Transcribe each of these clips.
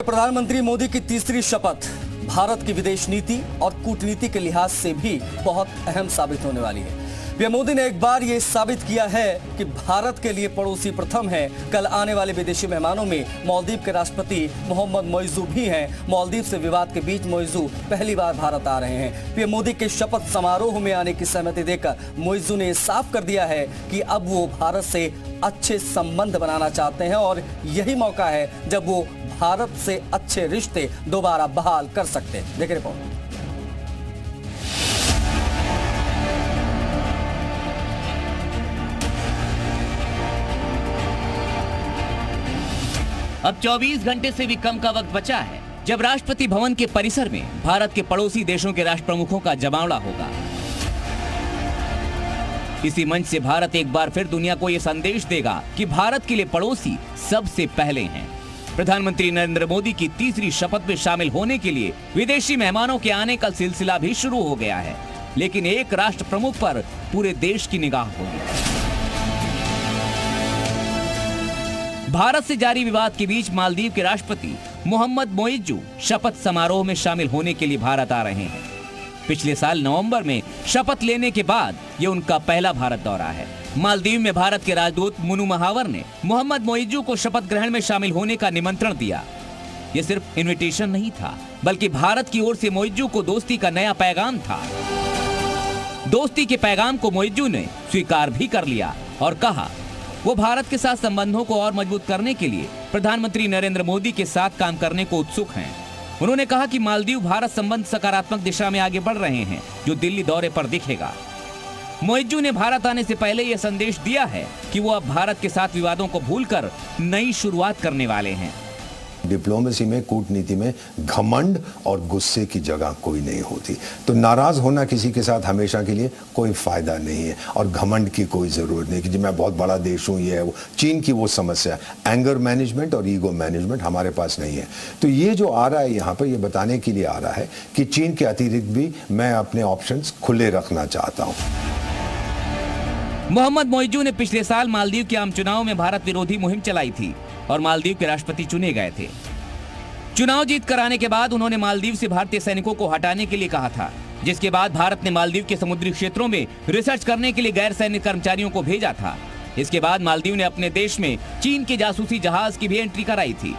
प्रधानमंत्री मोदी की तीसरी शपथ भारत की विदेश नीति और कूटनीति के लिहाज से भी बहुत अहम साबित होने वाली है। पीएम मोदी ने एक बार ये साबित किया है कि भारत के लिए पड़ोसी प्रथम है। कल आने वाले विदेशी मेहमानों में मालदीव के राष्ट्रपति मोहम्मद मोइज़ू भी हैं। मालदीव से विवाद के बीच मोइज़ू पहली बार भारत आ रहे हैं। पीएम मोदी के शपथ समारोह में आने की सहमति देकर मोइज़ू ने साफ कर दिया है कि अब वो भारत से अच्छे संबंध बनाना चाहते हैं और यही मौका है जब वो भारत से अच्छे रिश्ते दोबारा बहाल कर सकते हैं। देखिए रिपोर्ट। अब 24 घंटे से भी कम का वक्त बचा है जब राष्ट्रपति भवन के परिसर में भारत के पड़ोसी देशों के राष्ट्र प्रमुखों का जमावड़ा होगा। इसी मंच से भारत एक बार फिर दुनिया को यह संदेश देगा कि भारत के लिए पड़ोसी सबसे पहले हैं। प्रधानमंत्री नरेंद्र मोदी की तीसरी शपथ में शामिल होने के लिए विदेशी मेहमानों के आने का सिलसिला भी शुरू हो गया है, लेकिन एक राष्ट्र प्रमुख पर पूरे देश की निगाह होगी। भारत से जारी विवाद के बीच मालदीव के राष्ट्रपति मोहम्मद मोइज़ू शपथ समारोह में शामिल होने के लिए भारत आ रहे हैं। पिछले साल नवंबर में शपथ लेने के बाद ये उनका पहला भारत दौरा है। मालदीव में भारत के राजदूत मुनु महावर ने मोहम्मद मोइज़ू को शपथ ग्रहण में शामिल होने का निमंत्रण दिया। ये सिर्फ इनविटेशन नहीं था, बल्कि भारत की ओर से मोइज़ू को दोस्ती का नया पैगाम था। दोस्ती के पैगाम को मोइज़ू ने स्वीकार भी कर लिया और कहा वो भारत के साथ संबंधों को और मजबूत करने के लिए प्रधानमंत्री नरेंद्र मोदी के साथ काम करने को उत्सुक हैं। उन्होंने कहा कि मालदीव भारत संबंध सकारात्मक दिशा में आगे बढ़ रहे हैं, जो दिल्ली दौरे पर दिखेगा। मोइज़ू ने भारत आने से पहले यह संदेश दिया है कि वो अब भारत के साथ विवादों को भूलकर नई शुरुआत करने वाले हैं। डिप्लोमेसी में, कूटनीति में घमंड और गुस्से की जगह कोई नहीं होती। तो नाराज होना किसी के साथ हमेशा के लिए कोई फायदा नहीं है और घमंड की कोई जरूरत नहीं कि जी मैं बहुत बड़ा देश हूँ, ये है वो। चीन की वो समस्या एंगर मैनेजमेंट और ईगो मैनेजमेंट हमारे पास नहीं है। तो ये जो आ रहा है यहाँ पर, ये बताने के लिए आ रहा है कि चीन के अतिरिक्त भी मैं अपने ऑप्शंस खुले रखना चाहता हूँ। मोहम्मद मोइज़ू ने पिछले साल मालदीव के आम चुनाव में भारत विरोधी मुहिम चलाई थी और मालदीव के राष्ट्रपति चुने गए थे। चुनाव जीत कर आने के बाद उन्होंने मालदीव से भारतीय सैनिकों को हटाने के लिए कहा था, जिसके बाद भारत ने मालदीव के समुद्री क्षेत्रों में रिसर्च करने के लिए गैर सैनिक कर्मचारियों को भेजा था। इसके बाद मालदीव ने अपने देश में चीन के जासूसी जहाज की भी एंट्री कराई थी।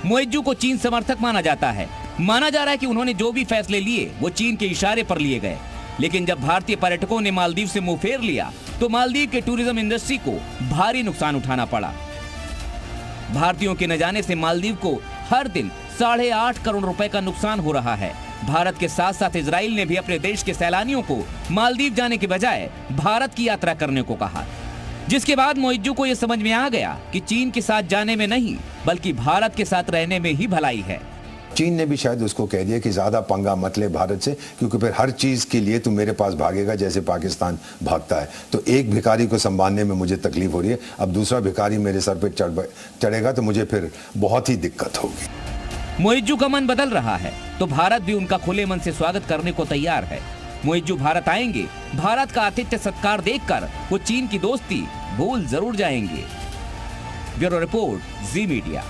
मोइज़ू को चीन समर्थक माना जाता है। माना जा रहा है कि उन्होंने जो भी फैसले लिए वो चीन के इशारे पर लिए गए, लेकिन जब भारतीय पर्यटकों ने मालदीव से मुंह फेर लिया तो मालदीव के टूरिज्म इंडस्ट्री को भारी नुकसान उठाना पड़ा। भारतीयों के न जाने से मालदीव को हर दिन 8.5 करोड़ रुपए का नुकसान हो रहा है। भारत के साथ साथ इजराइल ने भी अपने देश के सैलानियों को मालदीव जाने के बजाय भारत की यात्रा करने को कहा, जिसके बाद मोइज़ू को यह समझ में आ गया कि चीन के साथ जाने में नहीं बल्कि भारत के साथ रहने में ही भलाई है। चीन ने भी शायद उसको कह दिया कि ज्यादा पंगा मत ले भारत से, क्योंकि फिर हर चीज के लिए तू मेरे पास भागेगा जैसे पाकिस्तान भागता है। तो एक भिखारी को संभालने में मुझे तकलीफ हो रही है, अब दूसरा भिखारी मेरे सर पे चढ़ेगा तो मुझे फिर बहुत ही दिक्कत होगी। मोइज़ू का मन बदल रहा है तो भारत भी उनका खुले मन से स्वागत करने को तैयार है। मोइज़ू भारत आएंगे, भारत का आतिथ्य सत्कार देखकर वो चीन की दोस्ती भूल जरूर जाएंगे। ब्यूरो रिपोर्ट, जी मीडिया।